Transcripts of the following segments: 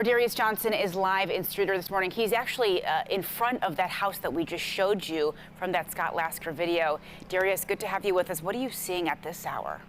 Darius Johnson is live in Streator this morning. He's actually in front of that house that we just showed you from that Scott Lasker video. Darius, good to have you with us. What are you seeing at this hour?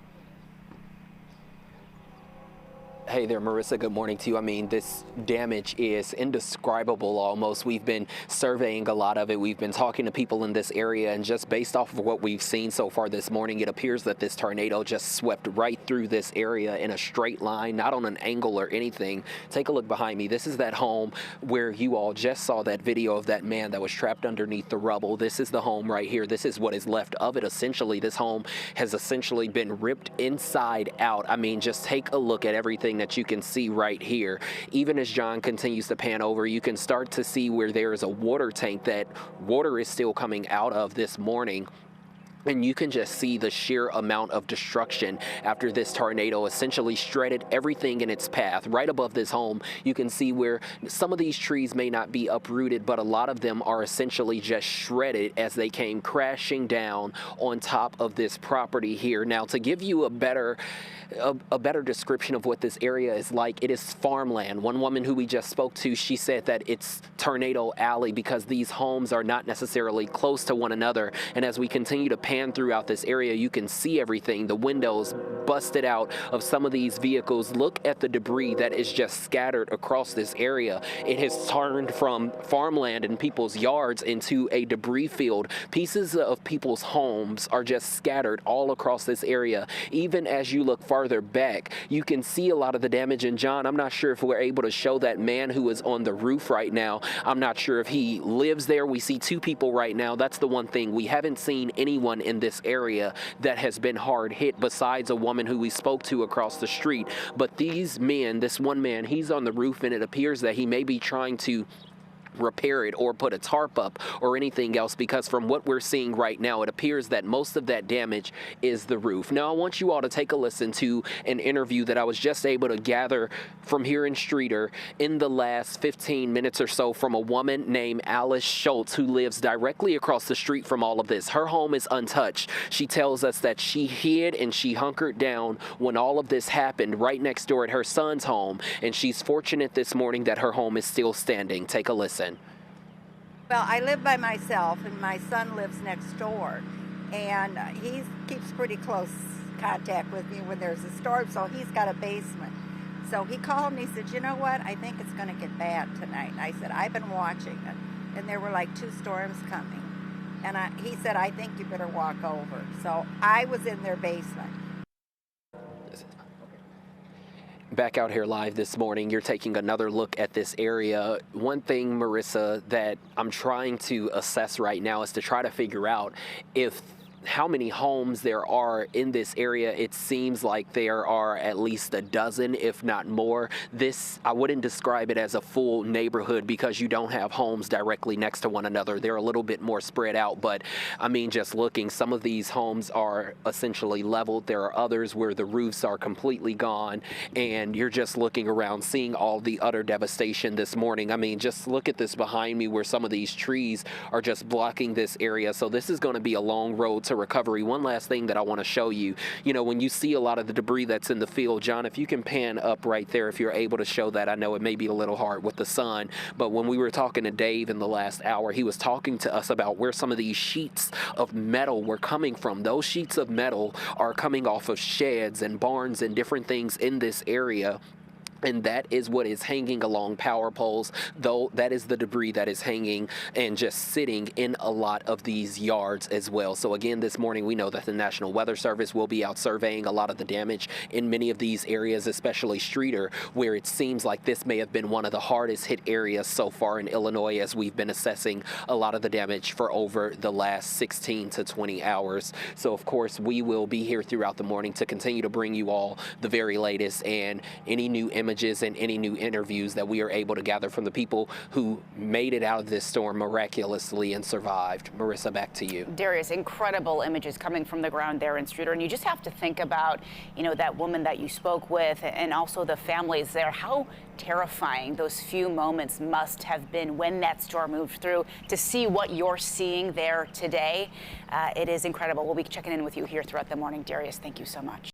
Hey there, Marissa. Good morning to you. I mean, this damage is indescribable almost. We've been surveying a lot of it. We've been talking to people in this area, and just based off of what we've seen so far this morning, it appears that this tornado just swept right through this area in a straight line, not on an angle or anything. Take a look behind me. This is that home where you all just saw that video of that man that was trapped underneath the rubble. This is the home right here. This is what is left of it. Essentially, this home has essentially been ripped inside out. I mean, just take a look at everything that you can see right here. Even as John continues to pan over, you can start to see where there is a water tank that water is still coming out of this morning. And you can just see the sheer amount of destruction after this tornado essentially shredded everything in its path. Right above this home, you can see where some of these trees may not be uprooted, but a lot of them are essentially just shredded as they came crashing down on top of this property here. Now, to give you a better description of what this area is like, it is farmland. One woman who we just spoke to, she said that it's Tornado Alley because these homes are not necessarily close to one another. And as we continue to pan throughout this area, you can see everything, the windows busted out of some of these vehicles. Look at the debris that is just scattered across this area. It has turned from farmland and people's yards into a debris field. Pieces of people's homes are just scattered all across this area. Even as you look farther back, you can see a lot of the damage. And John, I'm not sure if we're able to show that man who is on the roof right now. I'm not sure if he lives there. We see two people right now. That's the one thing. We haven't seen anyone in this area that has been hard hit besides a woman who we spoke to across the street. But these men, this one man, he's on the roof, and it appears that he may be trying to repair it or put a tarp up or anything else, because from what we're seeing right now, it appears that most of that damage is the roof. Now, I want you all to take a listen to an interview that I was just able to gather from here in Streator in the last 15 minutes or so from a woman named Alice Schultz, who lives directly across the street from all of this. Her home is untouched. She tells us that she hid and she hunkered down when all of this happened right next door at her son's home, and she's fortunate this morning that her home is still standing. Take a listen. Well, I live by myself, and my son lives next door, and he keeps pretty close contact with me when there's a storm, so he's got a basement. So he called me, he said, you know what, I think it's going to get bad tonight. And I said, I've been watching it, and there were like 2 storms coming. And he said, I think you better walk over. So I was in their basement. Back out here live this morning, you're taking another look at this area. One thing, Marissa, that I'm trying to assess right now is to try to figure out how many homes there are in this area. It seems like there are at least a dozen, if not more. This, I wouldn't describe it as a full neighborhood because you don't have homes directly next to one another. They're a little bit more spread out, but I mean, just looking, some of these homes are essentially leveled. There are others where the roofs are completely gone, and you're just looking around, seeing all the utter devastation this morning. I mean, just look at this behind me where some of these trees are just blocking this area. So this is going to be a long road to recovery. One last thing that I want to show you, when you see a lot of the debris that's in the field, John, if you can pan up right there, if you're able to show that. I know it may be a little hard with the sun, but when we were talking to Dave in the last hour, he was talking to us about where some of these sheets of metal were coming from. Those sheets of metal are coming off of sheds and barns and different things in this area. And that is what is hanging along power poles, though that is the debris that is hanging and just sitting in a lot of these yards as well. So again, this morning, we know that the National Weather Service will be out surveying a lot of the damage in many of these areas, especially Streator, where it seems like this may have been one of the hardest hit areas so far in Illinois, as we've been assessing a lot of the damage for over the last 16 to 20 hours. So of course, we will be here throughout the morning to continue to bring you all the very latest and any new images and any new interviews that we are able to gather from the people who made it out of this storm miraculously and survived. Marissa, back to you. Darius, incredible images coming from the ground there in Streator, and you just have to think about, that woman that you spoke with and also the families there. How terrifying those few moments must have been when that storm moved through. To see what you're seeing there today, it is incredible. We'll be checking in with you here throughout the morning. Darius, thank you so much.